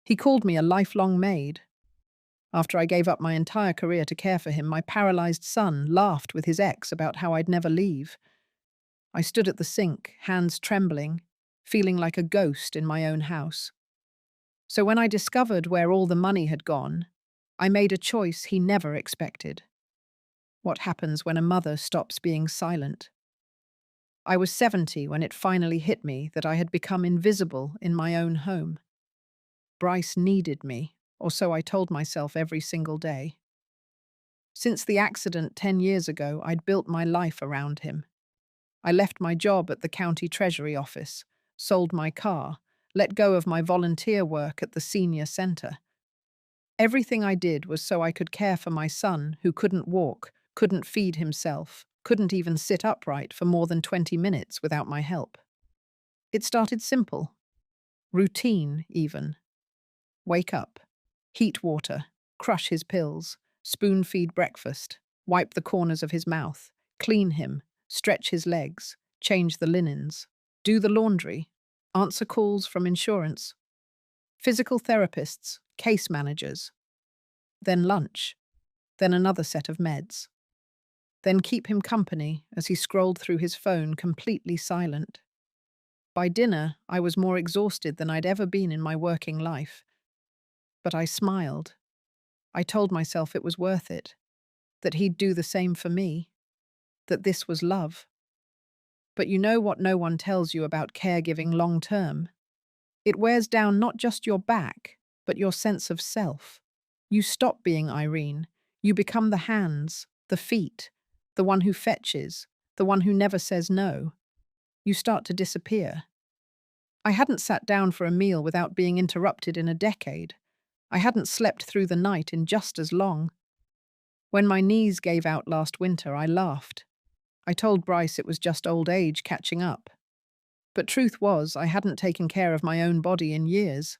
He called me a lifelong maid. After I gave up my entire career to care for him, my paralyzed son laughed with his ex about how I'd never leave. I stood at the sink, hands trembling, feeling like a ghost in my own house. So when I discovered where all the money had gone, I made a choice he never expected. What happens when a mother stops being silent? I was 70 when it finally hit me that I had become invisible in my own home. Bryce needed me, or so I told myself every single day. Since the accident 10 years ago, I'd built my life around him. I left my job at the county treasury office, sold my car, let go of my volunteer work at the senior centre. Everything I did was so I could care for my son who couldn't walk, couldn't feed himself, couldn't even sit upright for more than 20 minutes without my help. It started simple. Routine, even. Wake up. Heat water. Crush his pills. Spoon-feed breakfast. Wipe the corners of his mouth. Clean him. Stretch his legs. Change the linens. Do the laundry. Answer calls from insurance. Physical therapists. Case managers. Then lunch. Then another set of meds. Then keep him company as he scrolled through his phone completely silent. By dinner, I was more exhausted than I'd ever been in my working life. But I smiled. I told myself it was worth it, that he'd do the same for me, that this was love. But you know what no one tells you about caregiving long term? It wears down not just your back, but your sense of self. You stop being Irene. You become the hands, the feet, the one who fetches, the one who never says no. You start to disappear. I hadn't sat down for a meal without being interrupted in a decade. I hadn't slept through the night in just as long. When my knees gave out last winter, I laughed. I told Bryce it was just old age catching up. But truth was, I hadn't taken care of my own body in years.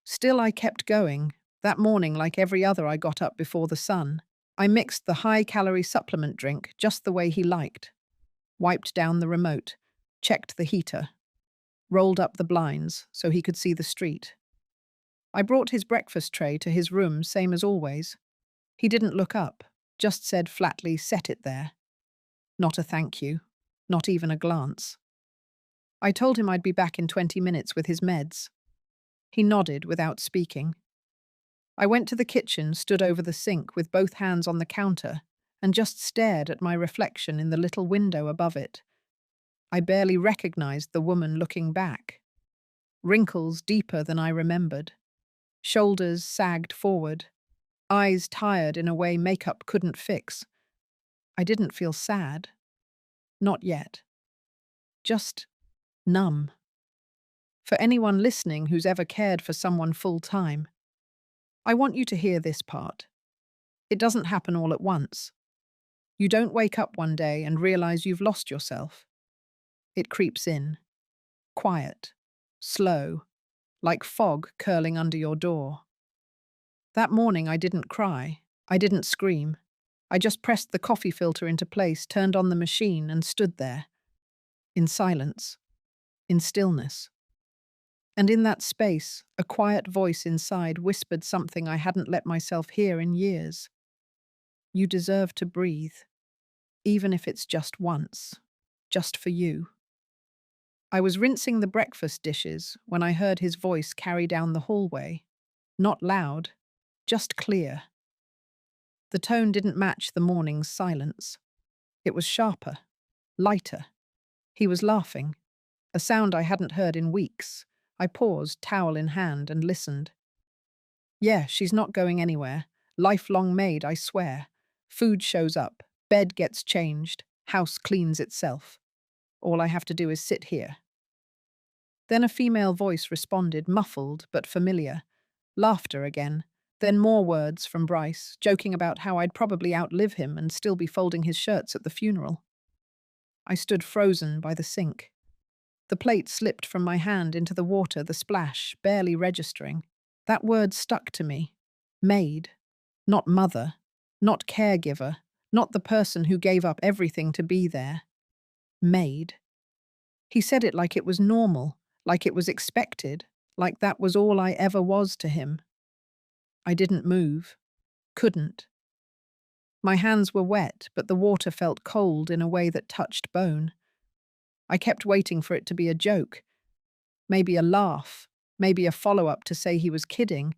Still, I kept going. That morning, like every other, I got up before the sun. I mixed the high-calorie supplement drink just the way he liked. Wiped down the remote. Checked the heater. Rolled up the blinds so he could see the street. I brought his breakfast tray to his room, same as always. He didn't look up, just said flatly, "Set it there." Not a thank you, not even a glance. I told him I'd be back in 20 minutes with his meds. He nodded without speaking. I went to the kitchen, stood over the sink with both hands on the counter, and just stared at my reflection in the little window above it. I barely recognized the woman looking back. Wrinkles deeper than I remembered. Shoulders sagged forward. Eyes tired in a way makeup couldn't fix. I didn't feel sad. Not yet. Just numb. For anyone listening who's ever cared for someone full-time, I want you to hear this part. It doesn't happen all at once. You don't wake up one day and realize you've lost yourself. It creeps in. Quiet. Slow. Like fog curling under your door. That morning I didn't cry. I didn't scream. I just pressed the coffee filter into place, turned on the machine, and stood there. In silence. In stillness. And in that space, a quiet voice inside whispered something I hadn't let myself hear in years. You deserve to breathe. Even if it's just once. Just for you. I was rinsing the breakfast dishes when I heard his voice carry down the hallway. Not loud, just clear. The tone didn't match the morning's silence. It was sharper, lighter. He was laughing, a sound I hadn't heard in weeks. I paused, towel in hand, and listened. Yeah, she's not going anywhere. Lifelong maid, I swear. Food shows up, bed gets changed, house cleans itself. All I have to do is sit here. Then a female voice responded, muffled but familiar. Laughter again. Then more words from Bryce, joking about how I'd probably outlive him and still be folding his shirts at the funeral. I stood frozen by the sink. The plate slipped from my hand into the water, the splash, barely registering. That word stuck to me. Maid. Not mother. Not caregiver. Not the person who gave up everything to be there. Maid. He said it like it was normal, like it was expected, like that was all I ever was to him. I didn't move. Couldn't. My hands were wet, but the water felt cold in a way that touched bone. I kept waiting for it to be a joke, maybe a laugh, maybe a follow-up to say he was kidding,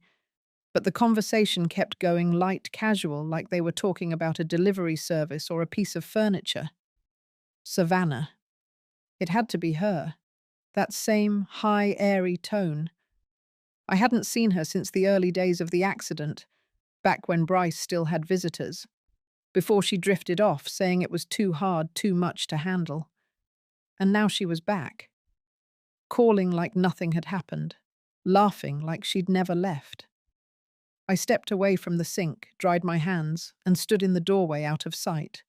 but the conversation kept going light casual, like they were talking about a delivery service or a piece of furniture. Savannah. It had to be her. That same high, airy tone. I hadn't seen her since the early days of the accident, back when Bryce still had visitors, before she drifted off, saying it was too hard, too much to handle. And now she was back, calling like nothing had happened, laughing like she'd never left. I stepped away from the sink, dried my hands, and stood in the doorway out of sight.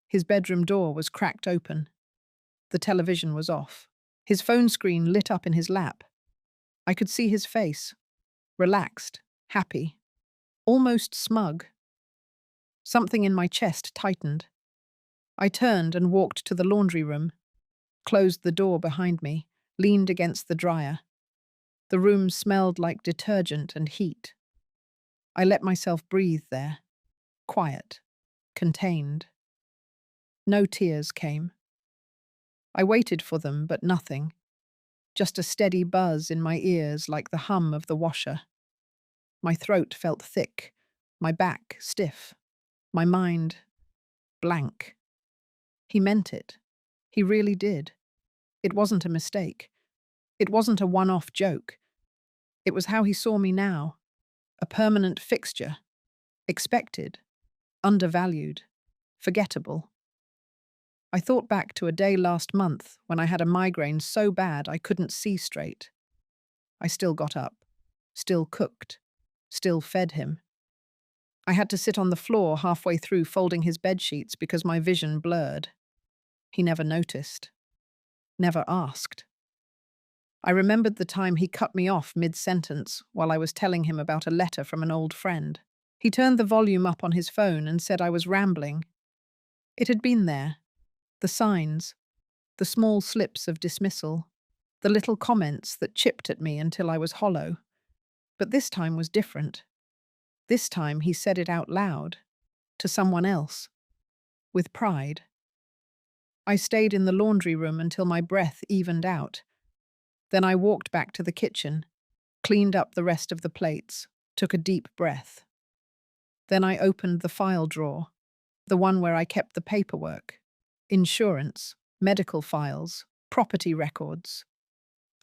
His bedroom door was cracked open. The television was off. His phone screen lit up in his lap. I could see his face, relaxed, happy, almost smug. Something in my chest tightened. I turned and walked to the laundry room, closed the door behind me, leaned against the dryer. The room smelled like detergent and heat. I let myself breathe there, quiet, contained. No tears came. I waited for them, but nothing. Just a steady buzz in my ears like the hum of the washer. My throat felt thick, my back stiff, my mind blank. He meant it. He really did. It wasn't a mistake. It wasn't a one-off joke. It was how he saw me now. A permanent fixture. Expected. Undervalued. Forgettable. I thought back to a day last month when I had a migraine so bad I couldn't see straight. I still got up. Still cooked. Still fed him. I had to sit on the floor halfway through folding his bedsheets because my vision blurred. He never noticed. Never asked. I remembered the time he cut me off mid-sentence while I was telling him about a letter from an old friend. He turned the volume up on his phone and said I was rambling. It had been there. The signs. The small slips of dismissal. The little comments that chipped at me until I was hollow. But this time was different. This time he said it out loud. To someone else. With pride. I stayed in the laundry room until my breath evened out. Then I walked back to the kitchen, cleaned up the rest of the plates, took a deep breath. Then I opened the file drawer, the one where I kept the paperwork, insurance, medical files, property records.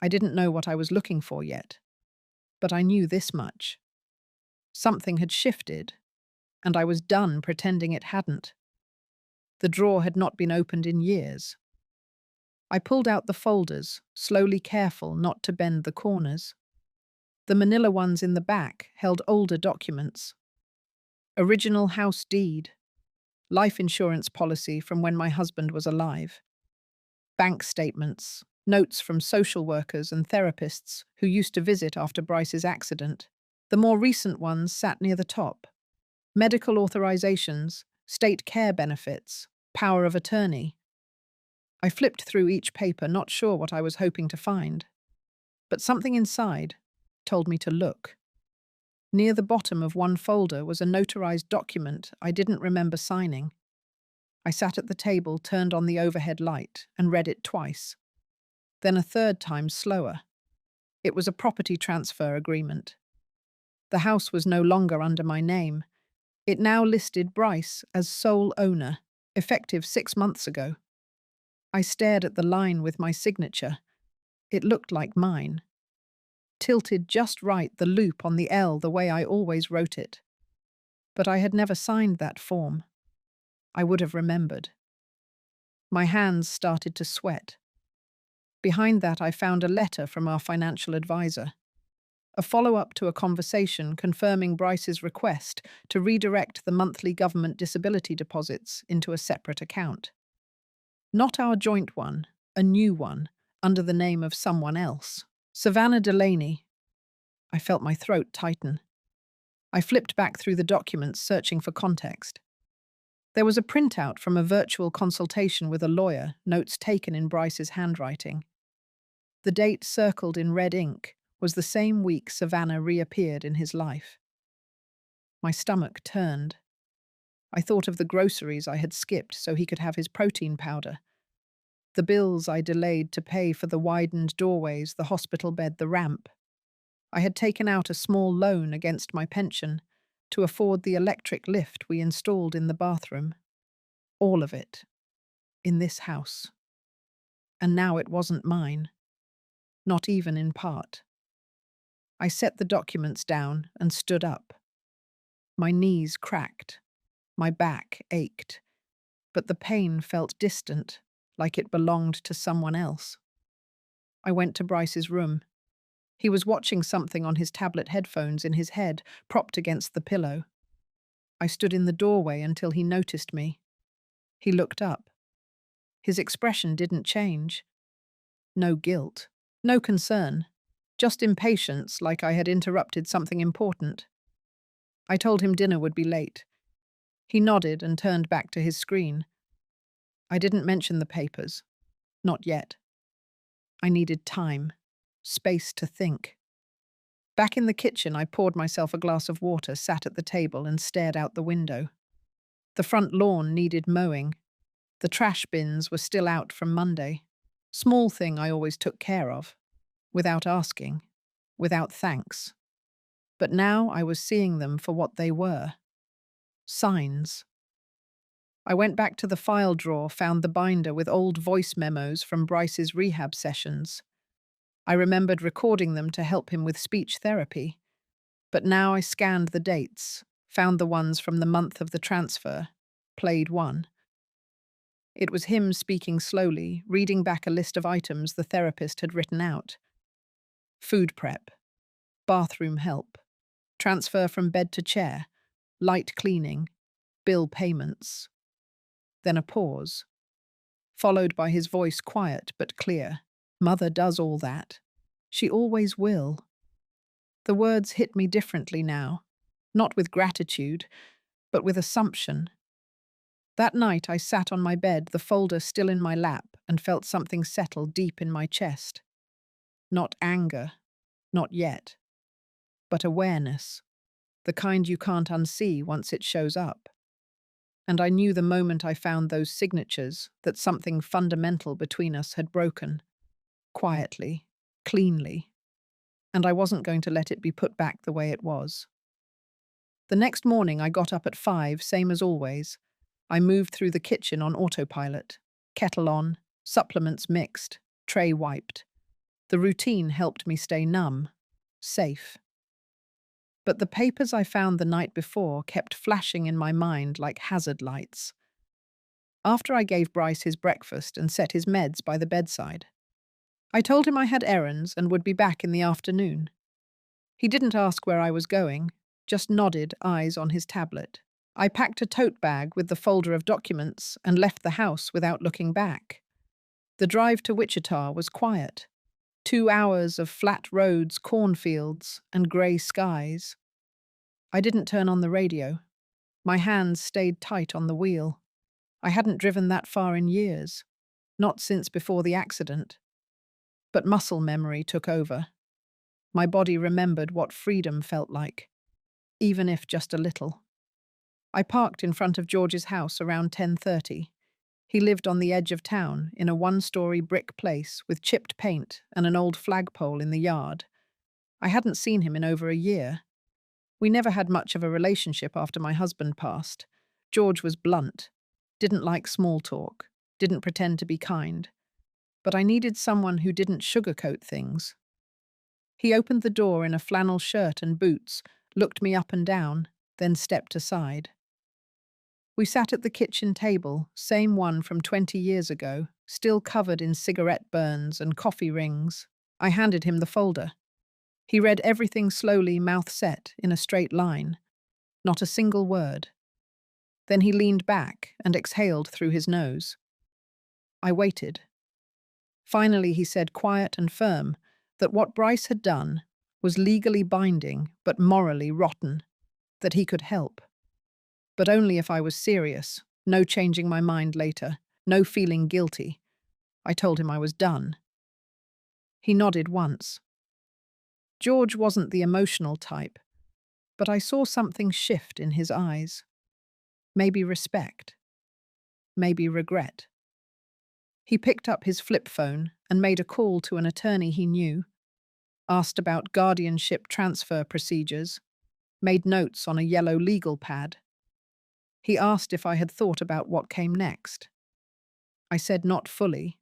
I didn't know what I was looking for yet, but I knew this much. Something had shifted, and I was done pretending it hadn't. The drawer had not been opened in years. I pulled out the folders, slowly careful not to bend the corners. The manila ones in the back held older documents. Original house deed. Life insurance policy from when my husband was alive. Bank statements. Notes from social workers and therapists who used to visit after Bryce's accident. The more recent ones sat near the top. Medical authorizations, state care benefits, power of attorney. I flipped through each paper, not sure what I was hoping to find. But something inside told me to look. Near the bottom of one folder was a notarized document I didn't remember signing. I sat at the table, turned on the overhead light, and read it twice. Then a third time slower. It was a property transfer agreement. The house was no longer under my name. It now listed Bryce as sole owner, effective 6 months ago. I stared at the line with my signature. It looked like mine. Tilted just right, the loop on the L the way I always wrote it. But I had never signed that form. I would have remembered. My hands started to sweat. Behind that I found a letter from our financial advisor. A follow-up to a conversation confirming Bryce's request to redirect the monthly government disability deposits into a separate account. Not our joint one, a new one, under the name of someone else. Savannah Delaney. I felt my throat tighten. I flipped back through the documents, searching for context. There was a printout from a virtual consultation with a lawyer, notes taken in Bryce's handwriting. The date circled in red ink, was the same week Savannah reappeared in his life. My stomach turned. I thought of the groceries I had skipped so he could have his protein powder, the bills I delayed to pay for the widened doorways, the hospital bed, the ramp. I had taken out a small loan against my pension to afford the electric lift we installed in the bathroom. All of it. In this house. And now it wasn't mine. Not even in part. I set the documents down and stood up. My knees cracked. My back ached. But the pain felt distant, like it belonged to someone else. I went to Bryce's room. He was watching something on his tablet headphones in his head, propped against the pillow. I stood in the doorway until he noticed me. He looked up. His expression didn't change. No guilt, no concern, just impatience, like I had interrupted something important. I told him dinner would be late. He nodded and turned back to his screen. I didn't mention the papers. Not yet. I needed time, space to think. Back in the kitchen, I poured myself a glass of water, sat at the table, and stared out the window. The front lawn needed mowing. The trash bins were still out from Monday. Small thing I always took care of, without asking, without thanks. But now I was seeing them for what they were. Signs. I went back to the file drawer, found the binder with old voice memos from Bryce's rehab sessions. I remembered recording them to help him with speech therapy. But now I scanned the dates, found the ones from the month of the transfer, played one. It was him speaking slowly, reading back a list of items the therapist had written out. Food prep, bathroom help, transfer from bed to chair, light cleaning, bill payments. Then a pause, followed by his voice quiet but clear. Mother does all that. She always will. The words hit me differently now, not with gratitude, but with assumption. That night I sat on my bed, the folder still in my lap, and felt something settle deep in my chest. Not anger, not yet, but awareness, the kind you can't unsee once it shows up. And I knew the moment I found those signatures that something fundamental between us had broken. Quietly, cleanly. And I wasn't going to let it be put back the way it was. The next morning I got up at 5, same as always. I moved through the kitchen on autopilot. Kettle on, supplements mixed, tray wiped. The routine helped me stay numb, safe. But the papers I found the night before kept flashing in my mind like hazard lights. After I gave Bryce his breakfast and set his meds by the bedside, I told him I had errands and would be back in the afternoon. He didn't ask where I was going, just nodded, eyes on his tablet. I packed a tote bag with the folder of documents and left the house without looking back. The drive to Wichita was quiet. 2 hours of flat roads, cornfields, and grey skies. I didn't turn on the radio. My hands stayed tight on the wheel. I hadn't driven that far in years, not since before the accident. But muscle memory took over. My body remembered what freedom felt like, even if just a little. I parked in front of George's house around 10:30. He lived on the edge of town, in a 1-story brick place with chipped paint and an old flagpole in the yard. I hadn't seen him in over a year. We never had much of a relationship after my husband passed. George was blunt, didn't like small talk, didn't pretend to be kind. But I needed someone who didn't sugarcoat things. He opened the door in a flannel shirt and boots, looked me up and down, then stepped aside. We sat at the kitchen table, same one from 20 years ago, still covered in cigarette burns and coffee rings. I handed him the folder. He read everything slowly, mouth set, in a straight line. Not a single word. Then he leaned back and exhaled through his nose. I waited. Finally, he said, quiet and firm, that what Bryce had done was legally binding but morally rotten, that he could help. But only if I was serious, no changing my mind later, no feeling guilty. I told him I was done. He nodded once. George wasn't the emotional type, but I saw something shift in his eyes. Maybe respect, maybe regret. He picked up his flip phone and made a call to an attorney he knew, asked about guardianship transfer procedures, made notes on a yellow legal pad. He asked if I had thought about what came next. I said not fully,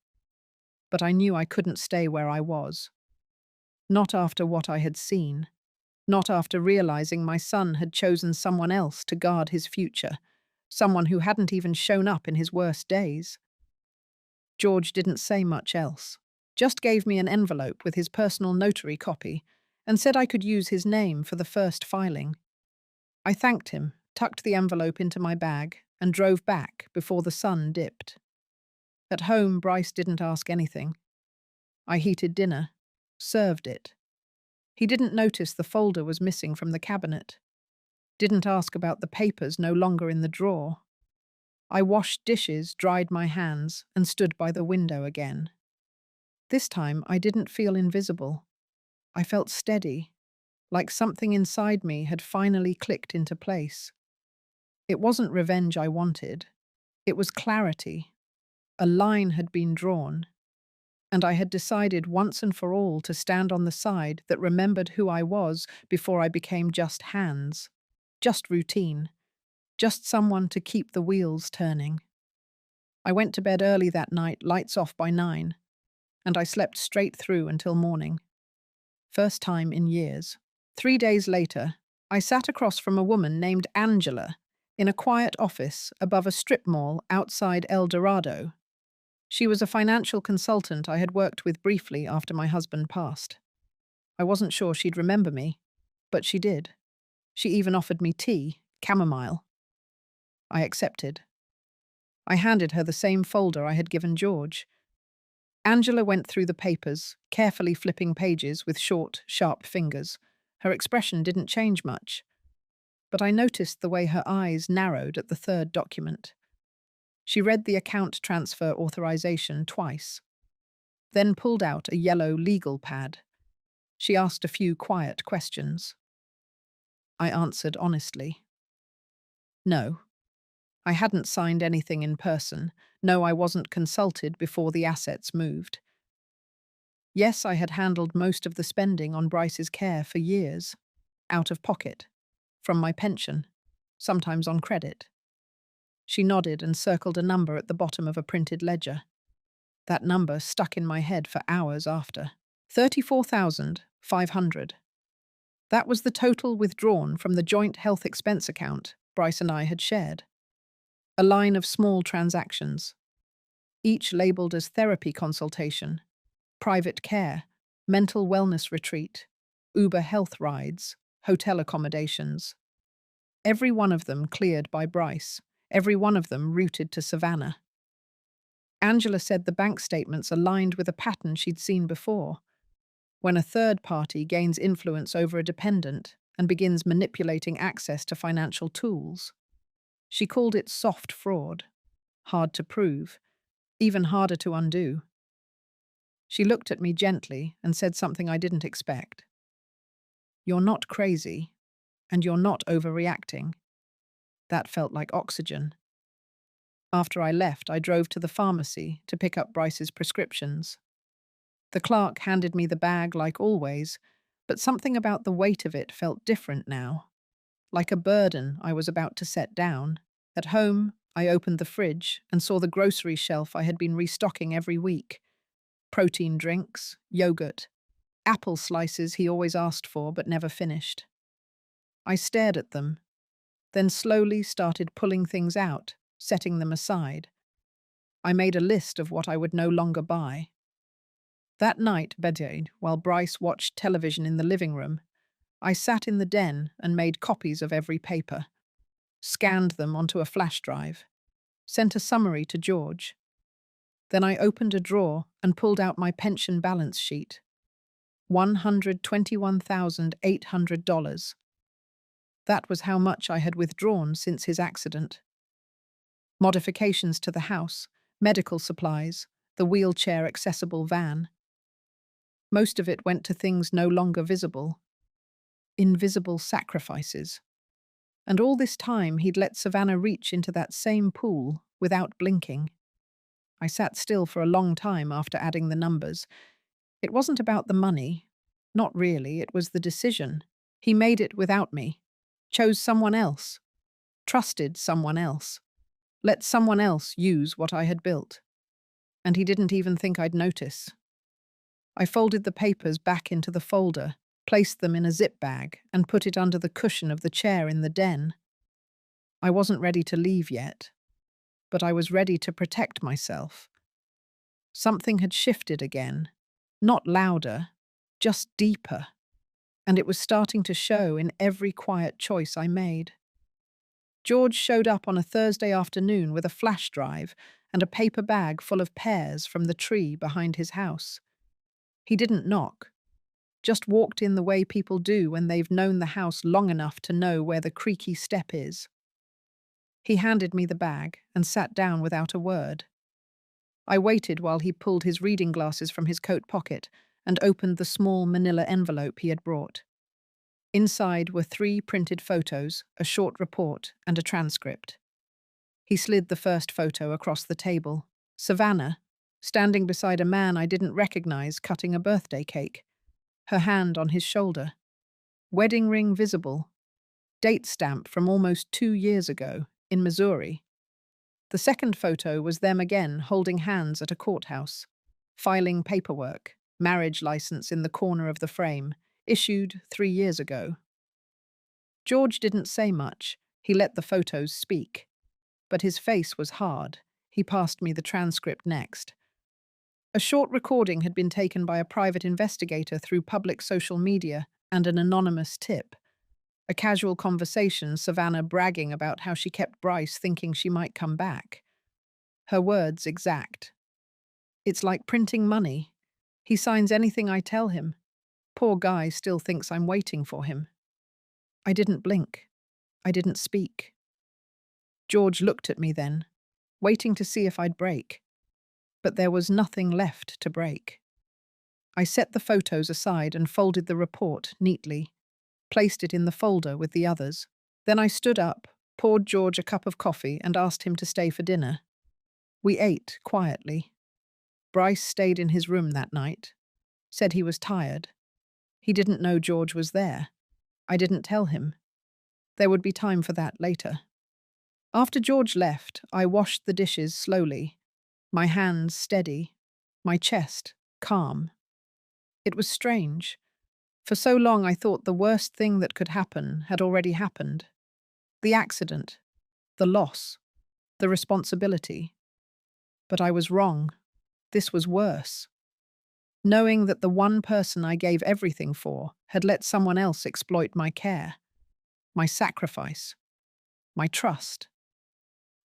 but I knew I couldn't stay where I was. Not after what I had seen. Not after realizing my son had chosen someone else to guard his future, someone who hadn't even shown up in his worst days. George didn't say much else, just gave me an envelope with his personal notary copy and said I could use his name for the first filing. I thanked him, tucked the envelope into my bag, and drove back before the sun dipped. At home, Bryce didn't ask anything. I heated dinner, served it. He didn't notice the folder was missing from the cabinet. Didn't ask about the papers no longer in the drawer. I washed dishes, dried my hands, and stood by the window again. This time, I didn't feel invisible. I felt steady, like something inside me had finally clicked into place. It wasn't revenge I wanted. It was clarity. A line had been drawn, and I had decided once and for all to stand on the side that remembered who I was before I became just hands, just routine, just someone to keep the wheels turning. I went to bed early that night, lights off by 9, and I slept straight through until morning. First time in years. 3 days later, I sat across from a woman named Angela in a quiet office above a strip mall outside El Dorado. She was a financial consultant I had worked with briefly after my husband passed. I wasn't sure she'd remember me, but she did. She even offered me tea, chamomile. I accepted. I handed her the same folder I had given George. Angela went through the papers, carefully flipping pages with short, sharp fingers. Her expression didn't change much, but I noticed the way her eyes narrowed at the third document. She read the account transfer authorization twice, then pulled out a yellow legal pad. She asked a few quiet questions. I answered honestly. No. I hadn't signed anything in person. No, I wasn't consulted before the assets moved. Yes, I had handled most of the spending on Bryce's care for years, out of pocket, from my pension, sometimes on credit. She nodded and circled a number at the bottom of a printed ledger. That number stuck in my head for hours after. 34,500. That was the total withdrawn from the joint health expense account Bryce and I had shared. A line of small transactions, each labeled as therapy consultation, private care, mental wellness retreat, Uber health rides, hotel accommodations. Every one of them cleared by Bryce, every one of them routed to Savannah. Angela said the bank statements aligned with a pattern she'd seen before. When a third party gains influence over a dependent and begins manipulating access to financial tools. She called it soft fraud, hard to prove, even harder to undo. She looked at me gently and said something I didn't expect. You're not crazy, and you're not overreacting. That felt like oxygen. After I left, I drove to the pharmacy to pick up Bryce's prescriptions. The clerk handed me the bag like always, but something about the weight of it felt different now, like a burden I was about to set down. At home, I opened the fridge and saw the grocery shelf I had been restocking every week. Protein drinks, yogurt, apple slices he always asked for but never finished. I stared at them, then slowly started pulling things out, setting them aside. I made a list of what I would no longer buy. That night, bedtime, while Bryce watched television in the living room, I sat in the den and made copies of every paper, scanned them onto a flash drive, sent a summary to George. Then I opened a drawer and pulled out my pension balance sheet. $121,800. That was how much I had withdrawn since his accident. Modifications to the house, medical supplies, the wheelchair-accessible van. Most of it went to things no longer visible, invisible sacrifices. And all this time he'd let Savannah reach into that same pool without blinking. I sat still for a long time after adding the numbers. It wasn't about the money. Not really, it was the decision. He made it without me. Chose someone else. Trusted someone else. Let someone else use what I had built. And he didn't even think I'd notice. I folded the papers back into the folder, placed them in a zip bag, and put it under the cushion of the chair in the den. I wasn't ready to leave yet, but I was ready to protect myself. Something had shifted again, not louder, just deeper, and it was starting to show in every quiet choice I made. George showed up on a Thursday afternoon with a flash drive and a paper bag full of pears from the tree behind his house. He didn't knock, just walked in the way people do when they've known the house long enough to know where the creaky step is. He handed me the bag and sat down without a word. I waited while he pulled his reading glasses from his coat pocket and opened the small manila envelope he had brought. Inside were 3 printed photos, a short report, and a transcript. He slid the first photo across the table. Savannah, standing beside a man I didn't recognize cutting a birthday cake, her hand on his shoulder. Wedding ring visible. Date stamp from almost 2 years ago, in Missouri. The second photo was them again holding hands at a courthouse, filing paperwork, marriage license in the corner of the frame, issued 3 years ago. George didn't say much. He let the photos speak. But his face was hard. He passed me the transcript next. A short recording had been taken by a private investigator through public social media and an anonymous tip. A casual conversation, Savannah bragging about how she kept Bryce thinking she might come back. Her words exact. It's like printing money. He signs anything I tell him. Poor guy still thinks I'm waiting for him. I didn't blink. I didn't speak. George looked at me then, waiting to see if I'd break. But there was nothing left to break. I set the photos aside and folded the report neatly, placed it in the folder with the others. Then I stood up, poured George a cup of coffee and asked him to stay for dinner. We ate quietly. Bryce stayed in his room that night, said he was tired. He didn't know George was there. I didn't tell him. There would be time for that later. After George left, I washed the dishes slowly, my hands steady, my chest calm. It was strange. For so long I thought the worst thing that could happen had already happened. The accident, the loss, the responsibility. But I was wrong. This was worse. Knowing that the one person I gave everything for had let someone else exploit my care, my sacrifice, my trust.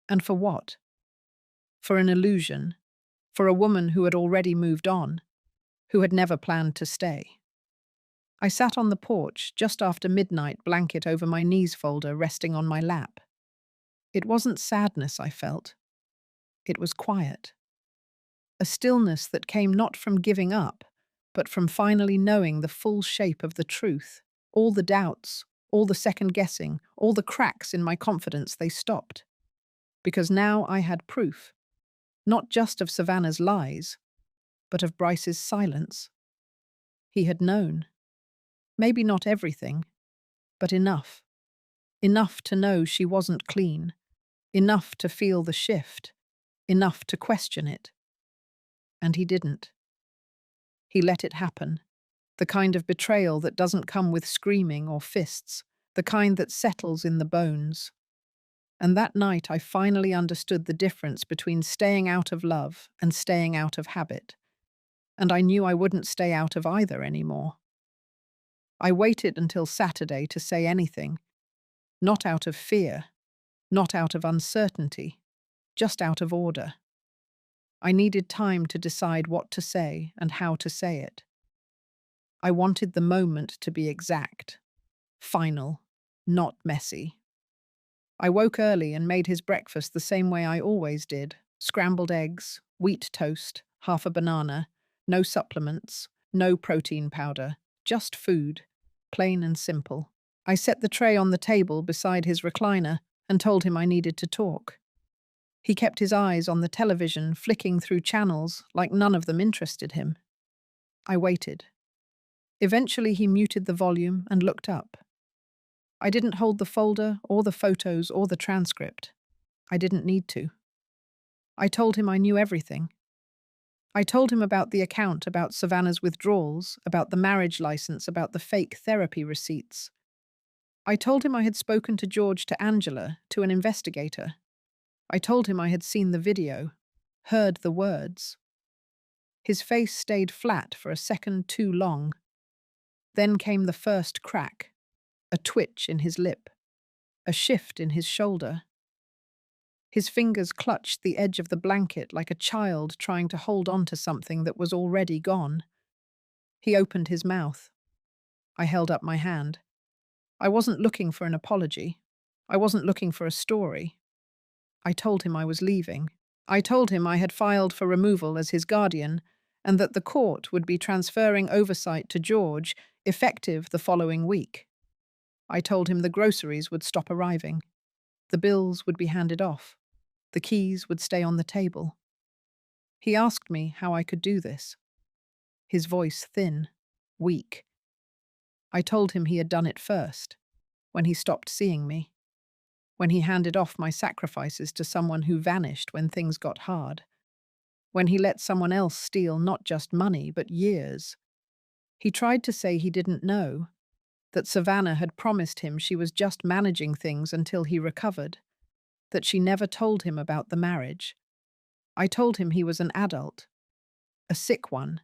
And for what? For an illusion, for a woman who had already moved on, who had never planned to stay. I sat on the porch just after midnight, blanket over my knees folder resting on my lap. It wasn't sadness I felt. It was quiet. A stillness that came not from giving up, but from finally knowing the full shape of the truth. All the doubts, all the second-guessing, all the cracks in my confidence, they stopped. Because now I had proof, not just of Savannah's lies, but of Bryce's silence. He had known. Maybe not everything, but enough. Enough to know she wasn't clean. Enough to feel the shift. Enough to question it. And he didn't. He let it happen. The kind of betrayal that doesn't come with screaming or fists. The kind that settles in the bones. And that night I finally understood the difference between staying out of love and staying out of habit. And I knew I wouldn't stay out of either anymore. I waited until Saturday to say anything. Not out of fear, not out of uncertainty, just out of order. I needed time to decide what to say and how to say it. I wanted the moment to be exact, final, not messy. I woke early and made his breakfast the same way I always did. Scrambled eggs, wheat toast, half a banana, no supplements, No protein powder, just food, plain and simple. I set the tray on the table beside his recliner and told him I needed to talk. He kept his eyes on the television, flicking through channels like none of them interested him. I waited. Eventually he muted the volume and looked up. I didn't hold the folder or the photos or the transcript. I didn't need to. I told him I knew everything. I told him about the account, about Savannah's withdrawals, about the marriage license, about the fake therapy receipts. I told him I had spoken to George, to Angela, to an investigator. I told him I had seen the video, heard the words. His face stayed flat for a second too long. Then came the first crack, a twitch in his lip, a shift in his shoulder. His fingers clutched the edge of the blanket like a child trying to hold on to something that was already gone. He opened his mouth. I held up my hand. I wasn't looking for an apology. I wasn't looking for a story. I told him I was leaving. I told him I had filed for removal as his guardian and that the court would be transferring oversight to George, effective the following week. I told him the groceries would stop arriving. The bills would be handed off. The keys would stay on the table. He asked me how I could do this. His voice thin, weak. I told him he had done it first, when he stopped seeing me, when he handed off my sacrifices to someone who vanished when things got hard, when he let someone else steal not just money but years. He tried to say he didn't know, that Savannah had promised him she was just managing things until he recovered, that she never told him about the marriage. I told him he was an adult, a sick one,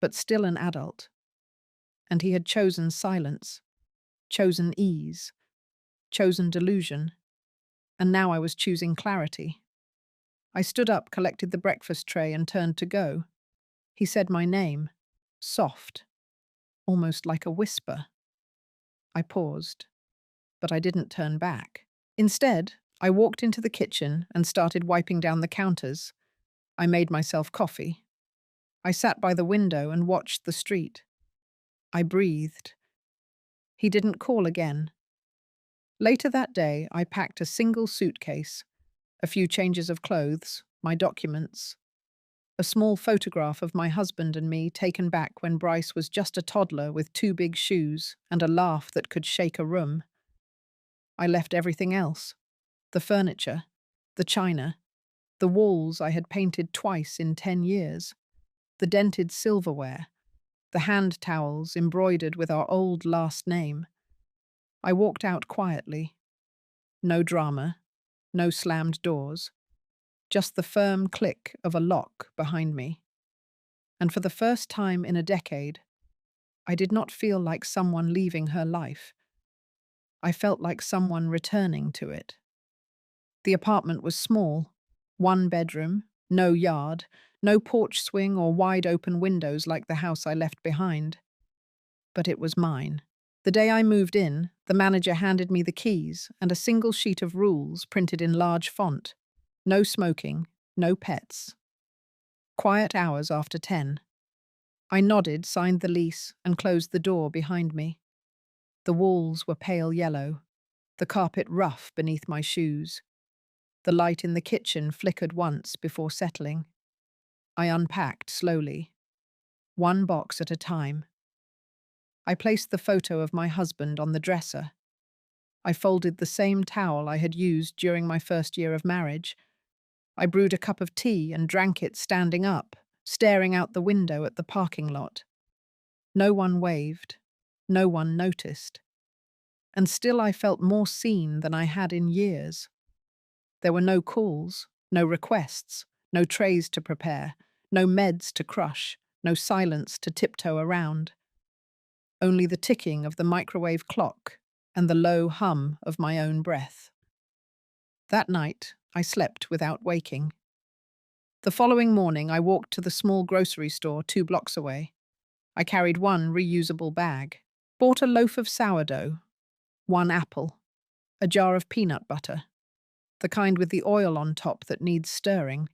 but still an adult. And he had chosen silence, chosen ease, chosen delusion, and now I was choosing clarity. I stood up, collected the breakfast tray, and turned to go. He said my name, soft, almost like a whisper. I paused, but I didn't turn back. Instead, I walked into the kitchen and started wiping down the counters. I made myself coffee. I sat by the window and watched the street. I breathed. He didn't call again. Later that day, I packed a single suitcase, a few changes of clothes, my documents, a small photograph of my husband and me taken back when Bryce was just a toddler with 2 big shoes and a laugh that could shake a room. I left everything else. The furniture, the china, the walls I had painted twice in 10 years, the dented silverware, the hand towels embroidered with our old last name. I walked out quietly. No drama, no slammed doors, just the firm click of a lock behind me. And for the first time in a decade, I did not feel like someone leaving her life. I felt like someone returning to it. The apartment was small, 1 bedroom, no yard, no porch swing or wide open windows like the house I left behind. But it was mine. The day I moved in, the manager handed me the keys and a single sheet of rules printed in large font. No smoking, no pets. Quiet hours after 10. I nodded, signed the lease, and closed the door behind me. The walls were pale yellow, the carpet rough beneath my shoes. The light in the kitchen flickered once before settling. I unpacked slowly, 1 box at a time. I placed the photo of my husband on the dresser. I folded the same towel I had used during my first year of marriage. I brewed a cup of tea and drank it standing up, staring out the window at the parking lot. No one waved. No one noticed. And still I felt more seen than I had in years. There were no calls, no requests, no trays to prepare, no meds to crush, no silence to tiptoe around. Only the ticking of the microwave clock and the low hum of my own breath. That night, I slept without waking. The following morning, I walked to the small grocery store 2 blocks away. I carried 1 reusable bag, bought a loaf of sourdough, 1 apple, a jar of peanut butter, the kind with the oil on top that needs stirring.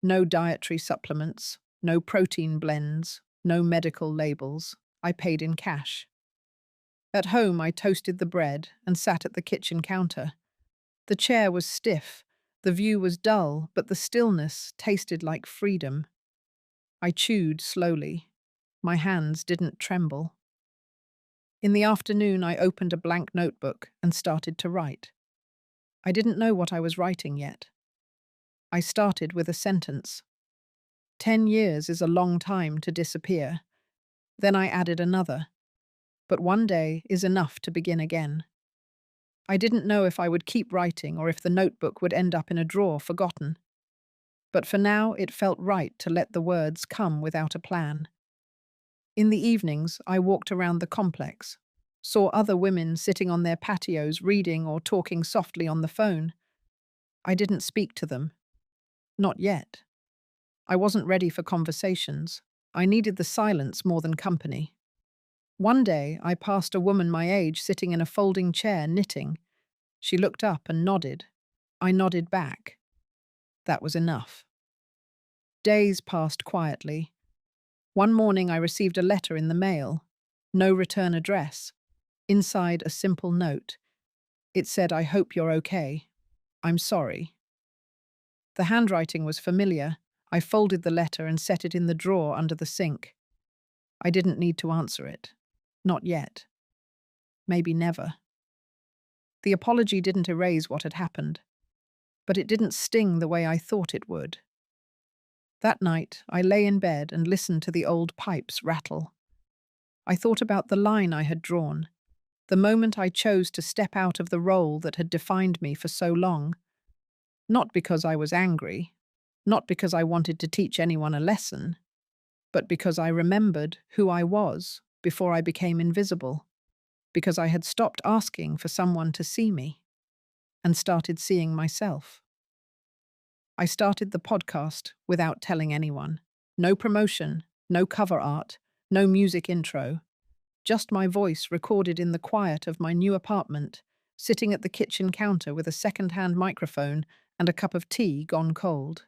No dietary supplements, no protein blends, no medical labels. I paid in cash. At home, I toasted the bread and sat at the kitchen counter. The chair was stiff, the view was dull, but the stillness tasted like freedom. I chewed slowly. My hands didn't tremble. In the afternoon, I opened a blank notebook and started to write. I didn't know what I was writing yet. I started with a sentence. 10 years is a long time to disappear. Then I added another. But one day is enough to begin again. I didn't know if I would keep writing or if the notebook would end up in a drawer forgotten. But for now, it felt right to let the words come without a plan. In the evenings, I walked around the complex, saw other women sitting on their patios reading or talking softly on the phone. I didn't speak to them. Not yet. I wasn't ready for conversations. I needed the silence more than company. One day, I passed a woman my age sitting in a folding chair knitting. She looked up and nodded. I nodded back. That was enough. Days passed quietly. One morning, I received a letter in the mail. No return address. Inside, a simple note. It said, "I hope you're okay. I'm sorry." The handwriting was familiar. I folded the letter and set it in the drawer under the sink. I didn't need to answer it. Not yet. Maybe never. The apology didn't erase what had happened, but it didn't sting the way I thought it would. That night, I lay in bed and listened to the old pipes rattle. I thought about the line I had drawn, the moment I chose to step out of the role that had defined me for so long. Not because I was angry, not because I wanted to teach anyone a lesson, but because I remembered who I was before I became invisible, because I had stopped asking for someone to see me and started seeing myself. I started the podcast without telling anyone. No promotion, no cover art, no music intro. Just my voice recorded in the quiet of my new apartment, sitting at the kitchen counter with a second-hand microphone and a cup of tea gone cold.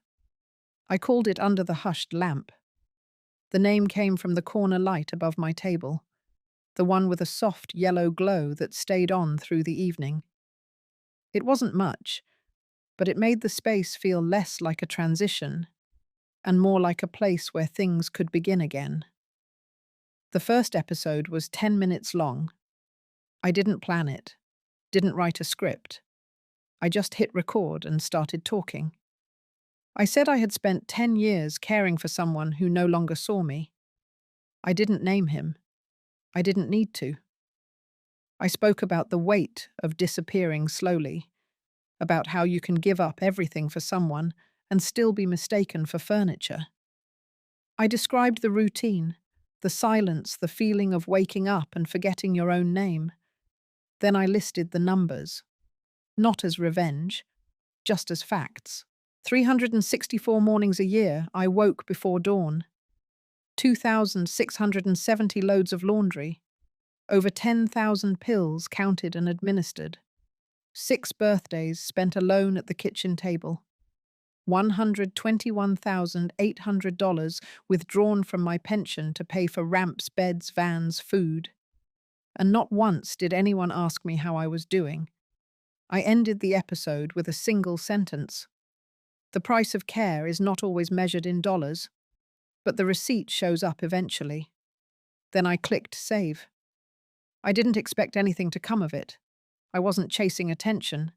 I called it Under the Hushed Lamp. The name came from the corner light above my table, the one with a soft yellow glow that stayed on through the evening. It wasn't much, but it made the space feel less like a transition and more like a place where things could begin again. The first episode was 10 minutes long. I didn't plan it, didn't write a script. I just hit record and started talking. I said I had spent 10 years caring for someone who no longer saw me. I didn't name him. I didn't need to. I spoke about the weight of disappearing slowly, about how you can give up everything for someone and still be mistaken for furniture. I described the routine, the silence, the feeling of waking up and forgetting your own name. Then I listed the numbers, not as revenge, just as facts. 364 mornings a year, I woke before dawn. 2,670 loads of laundry. Over 10,000 pills counted and administered. 6 birthdays spent alone at the kitchen table. $121,800 withdrawn from my pension to pay for ramps, beds, vans, food. And not once did anyone ask me how I was doing. I ended the episode with a single sentence. The price of care is not always measured in dollars, but the receipt shows up eventually. Then I clicked save. I didn't expect anything to come of it. I wasn't chasing attention.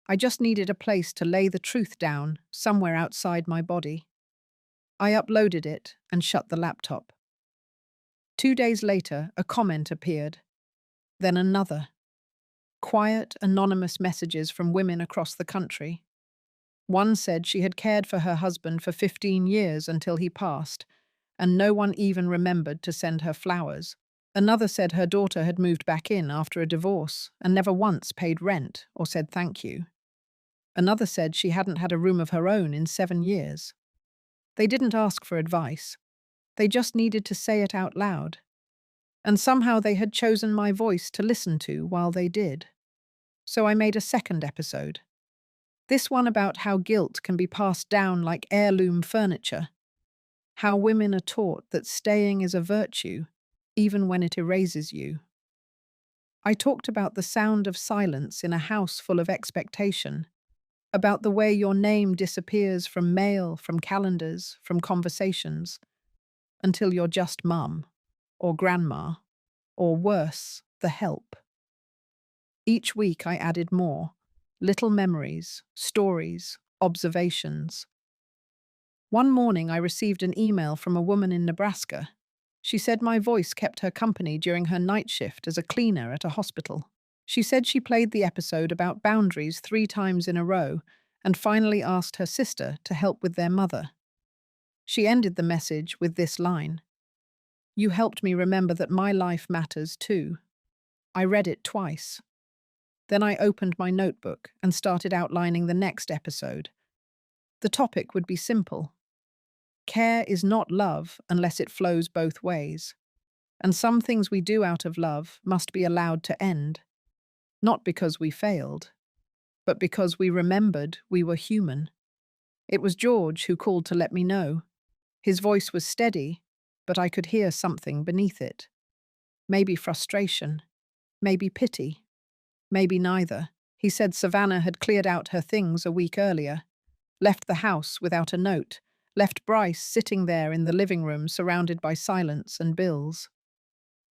I just needed a place to lay the truth down, somewhere outside my body. I uploaded it and shut the laptop. 2 days later, a comment appeared. Then another. Quiet, anonymous messages from women across the country. One said she had cared for her husband for 15 years until he passed, and no one even remembered to send her flowers. Another said her daughter had moved back in after a divorce and never once paid rent or said thank you. Another said she hadn't had a room of her own in 7 years. They didn't ask for advice. They just needed to say it out loud. And somehow they had chosen my voice to listen to while they did. So I made a second episode. This one about how guilt can be passed down like heirloom furniture. how women are taught that staying is a virtue, even when it erases you. I talked about the sound of silence in a house full of expectation, about the way your name disappears from mail, from calendars, from conversations, until you're just mum, or grandma, or worse, the help. Each week I added more, little memories, stories, observations. One morning I received an email from a woman in Nebraska. She said my voice kept her company during her night shift as a cleaner at a hospital. She said she played the episode about boundaries 3 times in a row and finally asked her sister to help with their mother. She ended the message with this line: "You helped me remember that my life matters too." I read it twice. Then I opened my notebook and started outlining the next episode. The topic would be simple. Care is not love unless it flows both ways. And some things we do out of love must be allowed to end. Not because we failed, but because we remembered we were human. It was George who called to let me know. His voice was steady, but I could hear something beneath it. Maybe frustration, maybe pity, maybe neither. He said Savannah had cleared out her things a week earlier, left the house without a note, left Bryce sitting there in the living room surrounded by silence and bills.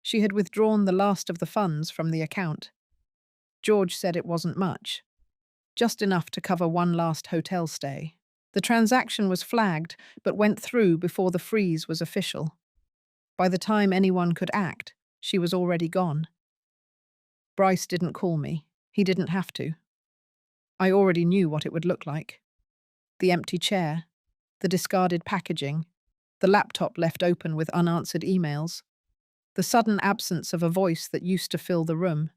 She had withdrawn the last of the funds from the account. George said it wasn't much, just enough to cover one last hotel stay. The transaction was flagged, but went through before the freeze was official. By the time anyone could act, she was already gone. Bryce didn't call me. He didn't have to. I already knew what it would look like. The empty chair, the discarded packaging, the laptop left open with unanswered emails, the sudden absence of a voice that used to fill the room.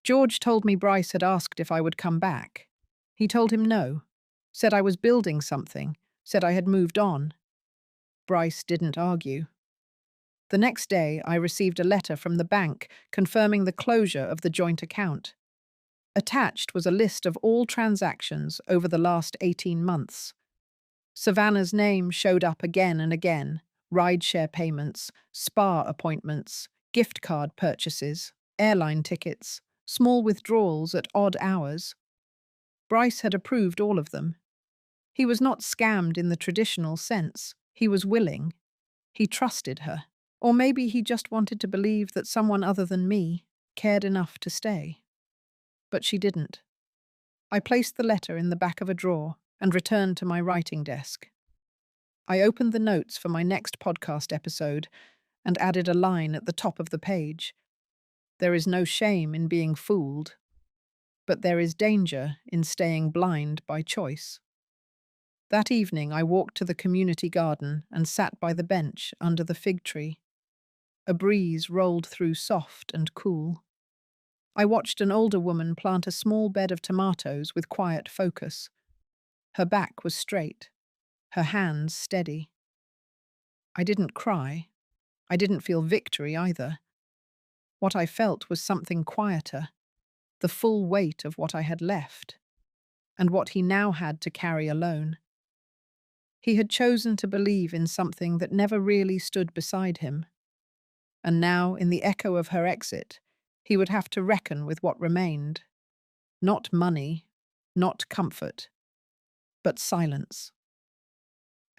George told me Bryce had asked if I would come back. He told him no, said I was building something, said I had moved on. Bryce didn't argue. The next day, I received a letter from the bank confirming the closure of the joint account. Attached was a list of all transactions over the last 18 months. Savannah's name showed up again and again: rideshare payments, spa appointments, gift card purchases, airline tickets, small withdrawals at odd hours. Bryce had approved all of them. He was not scammed in the traditional sense. He was willing. He trusted her. Or maybe he just wanted to believe that someone other than me cared enough to stay. But she didn't. I placed the letter in the back of a drawer and returned to my writing desk. I opened the notes for my next podcast episode and added a line at the top of the page. There is no shame in being fooled, but there is danger in staying blind by choice. That evening I walked to the community garden and sat by the bench under the fig tree. A breeze rolled through soft and cool. I watched an older woman plant a small bed of tomatoes with quiet focus. Her back was straight, her hands steady. I didn't cry. I didn't feel victory either. What I felt was something quieter, the full weight of what I had left, and what he now had to carry alone. He had chosen to believe in something that never really stood beside him. And now, in the echo of her exit, he would have to reckon with what remained. Not money, not comfort, but silence.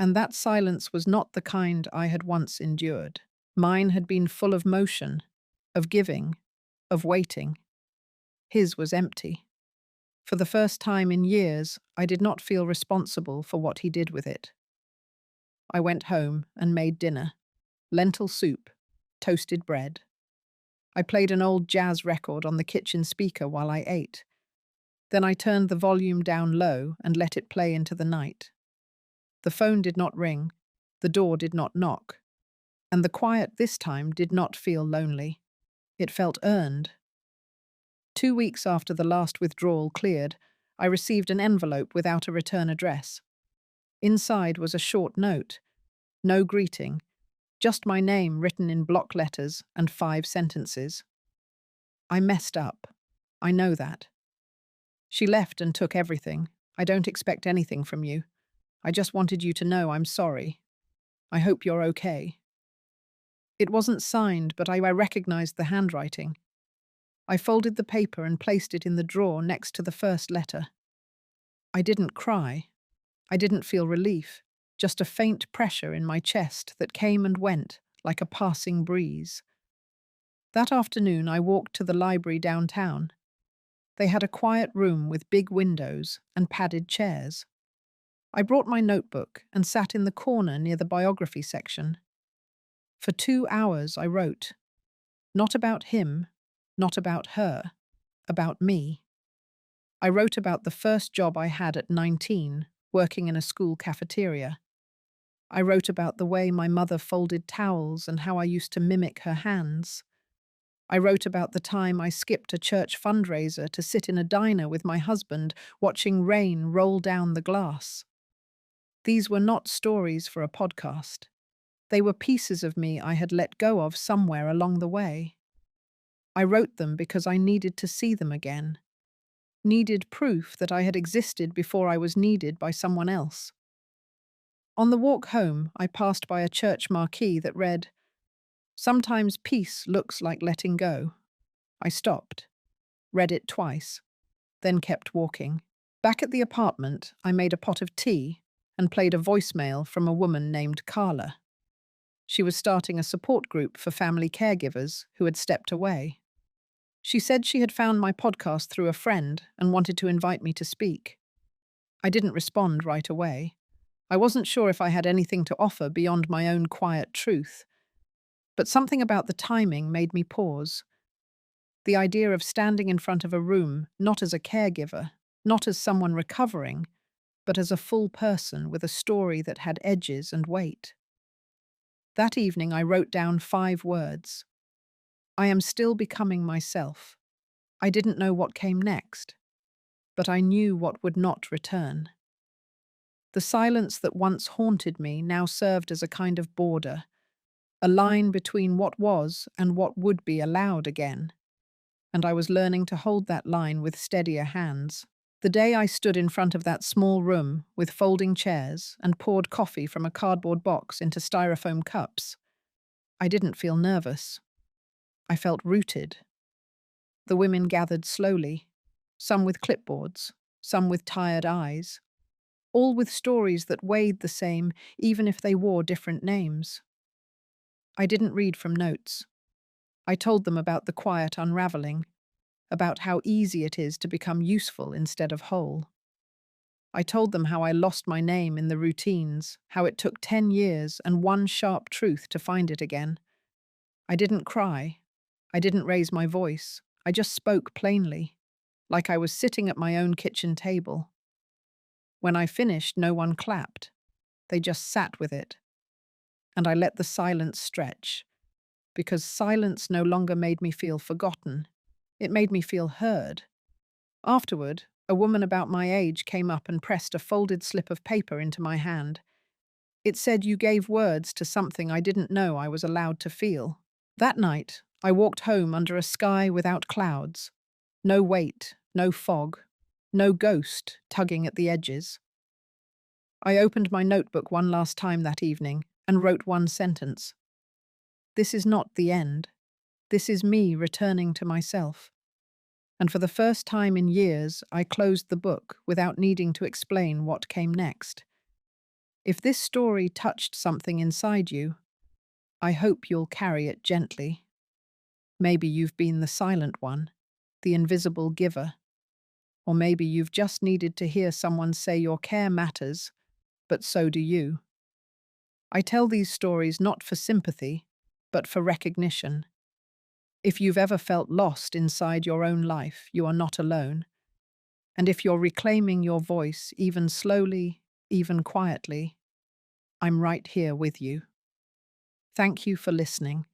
And that silence was not the kind I had once endured. Mine had been full of motion, of giving, of waiting. His was empty. For the first time in years, I did not feel responsible for what he did with it. I went home and made dinner: lentil soup, toasted bread. I played an old jazz record on the kitchen speaker while I ate. Then I turned the volume down low and let it play into the night. The phone did not ring, the door did not knock, and the quiet this time did not feel lonely. It felt earned. 2 weeks after the last withdrawal cleared, I received an envelope without a return address. Inside was a short note. No greeting, just my name written in block letters and 5 sentences. I messed up. I know that. She left and took everything. I don't expect anything from you. I just wanted you to know I'm sorry. I hope you're okay. It wasn't signed, but I recognized the handwriting. I folded the paper and placed it in the drawer next to the first letter. I didn't cry. I didn't feel relief, just a faint pressure in my chest that came and went like a passing breeze. That afternoon, I walked to the library downtown. They had a quiet room with big windows and padded chairs. I brought my notebook and sat in the corner near the biography section. For 2 hours I wrote. Not about him, not about her, about me. I wrote about the first job I had at 19, working in a school cafeteria. I wrote about the way my mother folded towels and how I used to mimic her hands. I wrote about the time I skipped a church fundraiser to sit in a diner with my husband, watching rain roll down the glass. These were not stories for a podcast. They were pieces of me I had let go of somewhere along the way. I wrote them because I needed to see them again. Needed proof that I had existed before I was needed by someone else. On the walk home, I passed by a church marquee that read, "Sometimes peace looks like letting go." I stopped, read it twice, then kept walking. Back at the apartment, I made a pot of tea and played a voicemail from a woman named Carla. She was starting a support group for family caregivers who had stepped away. She said she had found my podcast through a friend and wanted to invite me to speak. I didn't respond right away. I wasn't sure if I had anything to offer beyond my own quiet truth. But something about the timing made me pause. The idea of standing in front of a room, not as a caregiver, not as someone recovering, but as a full person with a story that had edges and weight. That evening I wrote down 5 words. I am still becoming myself. I didn't know what came next, but I knew what would not return. The silence that once haunted me now served as a kind of border, a line between what was and what would be allowed again. And I was learning to hold that line with steadier hands. The day I stood in front of that small room with folding chairs and poured coffee from a cardboard box into styrofoam cups, I didn't feel nervous. I felt rooted. The women gathered slowly, some with clipboards, some with tired eyes, all with stories that weighed the same even if they wore different names. I didn't read from notes. I told them about the quiet unraveling, about how easy it is to become useful instead of whole. I told them how I lost my name in the routines, how it took 10 years and one sharp truth to find it again. I didn't cry. I didn't raise my voice. I just spoke plainly, like I was sitting at my own kitchen table. When I finished, no one clapped. They just sat with it. And I let the silence stretch, because silence no longer made me feel forgotten. It made me feel heard. Afterward, a woman about my age came up and pressed a folded slip of paper into my hand. It said, "You gave words to something I didn't know I was allowed to feel." That night, I walked home under a sky without clouds. No weight, no fog, no ghost tugging at the edges. I opened my notebook one last time that evening and wrote one sentence. This is not the end. This is me returning to myself. And for the first time in years, I closed the book without needing to explain what came next. If this story touched something inside you, I hope you'll carry it gently. Maybe you've been the silent one, the invisible giver. Or maybe you've just needed to hear someone say your care matters, but so do you. I tell these stories not for sympathy, but for recognition. If you've ever felt lost inside your own life, you are not alone. And if you're reclaiming your voice, even slowly, even quietly, I'm right here with you. Thank you for listening.